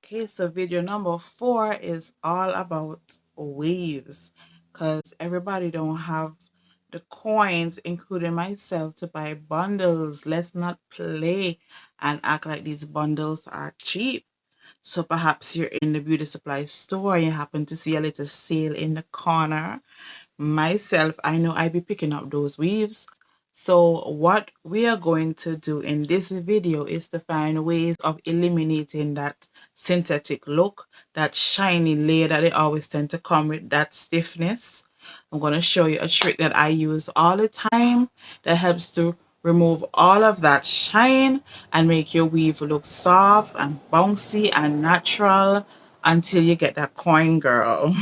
Okay, so video number 4 is all about waves because everybody don't have the coins, including myself, to buy bundles. Let's not play and act like these bundles are cheap. So perhaps you're in the beauty supply store and you happen to see a little sale in the corner. Myself, I know I be picking up those weaves. So what we are going to do in this video is to find ways of eliminating that synthetic look, that shiny layer that they always tend to come with, that stiffness. I'm going to show you a trick that I use all the time that helps to remove all of that shine and make your weave look soft and bouncy and natural until you get that coin, girl.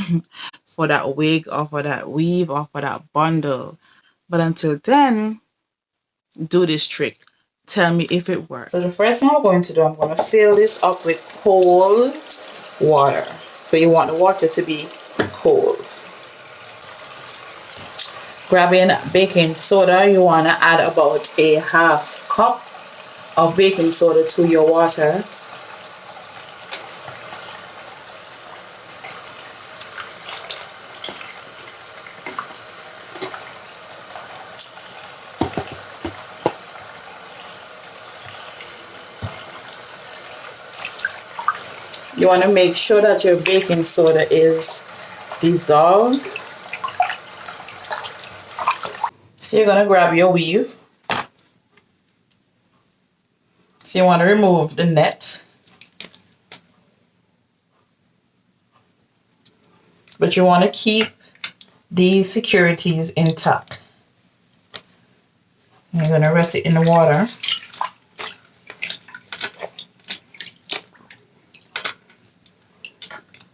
For that wig or for that weave or for that bundle. But until then, do this trick. Tell me if it works. So the first thing I'm going to do, I'm going to fill this up with cold water. So you want the water to be cold. Grabbing baking soda, you want to add about a half cup of baking soda to your water. You want to make sure that your baking soda is dissolved. So you're going to grab your weave. So you want to remove the net. But you want to keep these securities intact. You're going to rest it in the water.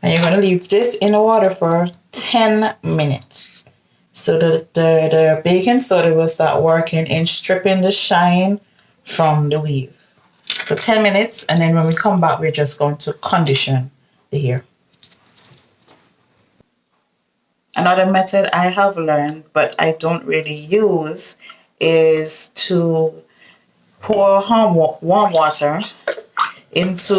And you're going to leave this in the water for 10 minutes. So the baking soda will start working in stripping the shine from the weave. For 10 minutes, and then when we come back, we're just going to condition the hair. Another method I have learned, but I don't really use, is to pour warm water into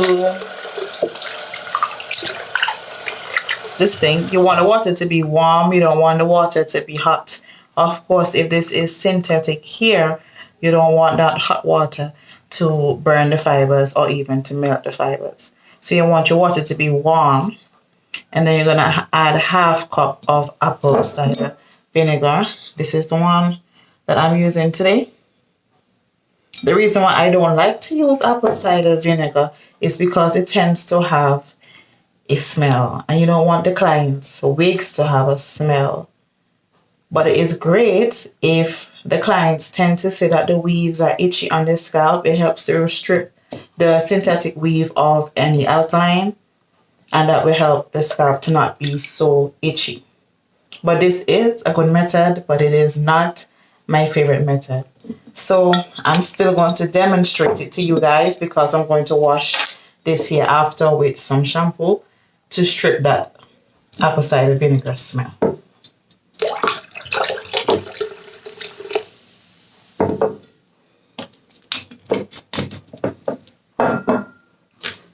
this thing. You want the water to be warm, you don't want the water to be hot. Of course, if this is synthetic hair, you don't want that hot water to burn the fibers or even to melt the fibers. So you want your water to be warm, and then you're going to add half cup of apple cider vinegar. This is the one that I'm using today. The reason why I don't like to use apple cider vinegar is because it tends to have a smell, and you don't want the clients' wigs to have a smell. But it is great if the clients tend to say that the weaves are itchy on the scalp. It helps to strip the synthetic weave of any alkaline, and that will help the scalp to not be so itchy. But this is a good method, but it is not my favorite method. So I'm still going to demonstrate it to you guys, because I'm going to wash this here after with some shampoo to strip that apple cider vinegar smell.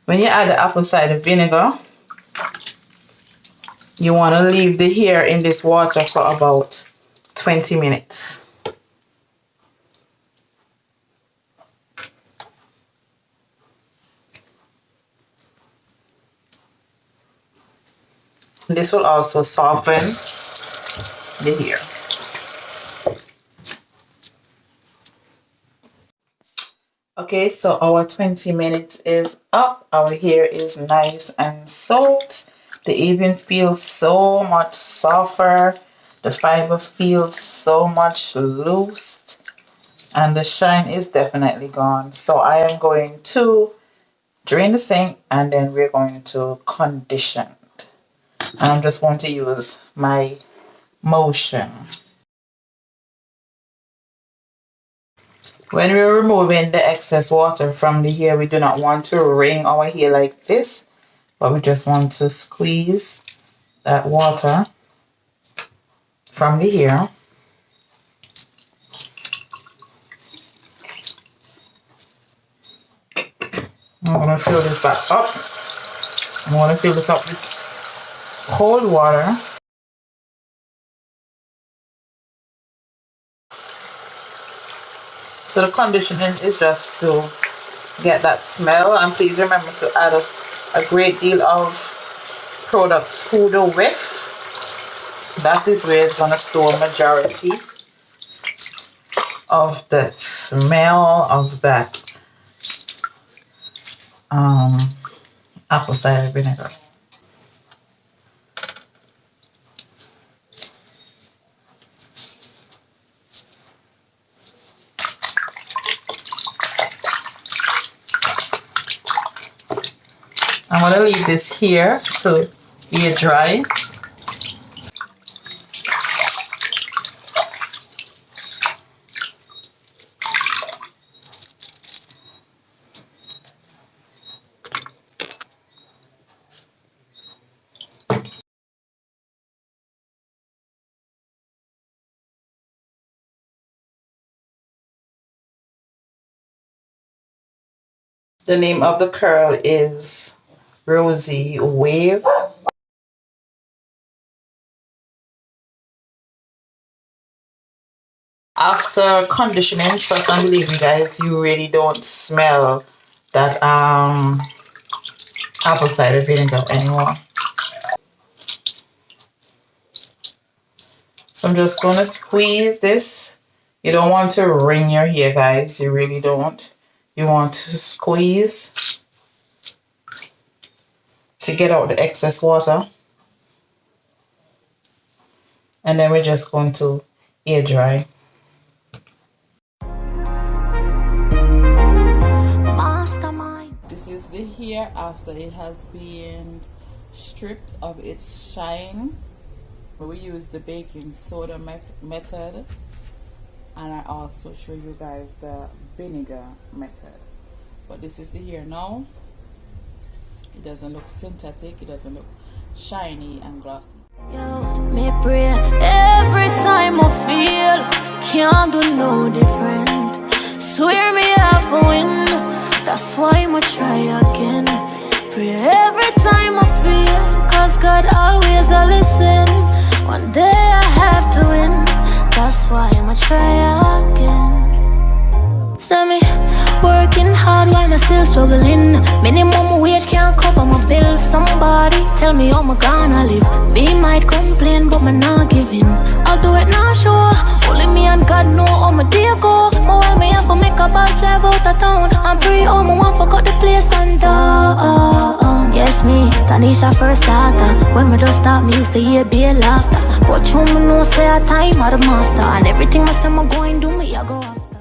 When you add the apple cider vinegar, you want to leave the hair in this water for about 20 minutes. This will also soften the hair. Okay, so our 20 minutes is up. Our hair is nice and soft. They even feel so much softer. The fiber feels so much loose. And the shine is definitely gone. So I am going to drain the sink, and then we're going to condition. And I'm just going to use my motion. When we're removing the excess water from the hair, we do not want to wring our hair like this, but we just want to squeeze that water from the hair. I'm going to fill this back up. I'm going to fill this up with cold water. So the conditioning is just to get that smell, and please remember to add a great deal of product to the whiff. That is where it's going to store majority of the smell of that apple cider vinegar. I'm going to leave this here to air dry. The name of the curl is Rosy Wave. After conditioning, trust and believe me guys, you really don't smell that apple cider vinegar anymore. So I'm just going to squeeze this. You don't want to wring your hair, guys. You really don't. You want to squeeze to get out the excess water. And then we're just going to air dry. This is the hair after it has been stripped of its shine. We use the baking soda method, and I also show you guys the vinegar method. But this is the hair now. It doesn't look synthetic, it doesn't look shiny and glossy. Yo, me pray every time I feel can't do no different. Swear me half a win, that's why I'ma try again. Pray every time I feel, cause God always a listen. One day I have to win, that's why I'ma try again. Send me working hard while I'm still struggling. Minimum wage can't cover my bills. Somebody tell me how I'm gonna live. Me might complain but me not giving. I'll do it now sure. Only me and God know how my day go. But while me have to make a bad drive out of town, I'm pretty home, I want to cut the place and down. Yes me, Tanisha first starter. When me just start me used to hear be laughter. But you me know say a time are the master. And everything I say I'm going do me I go after.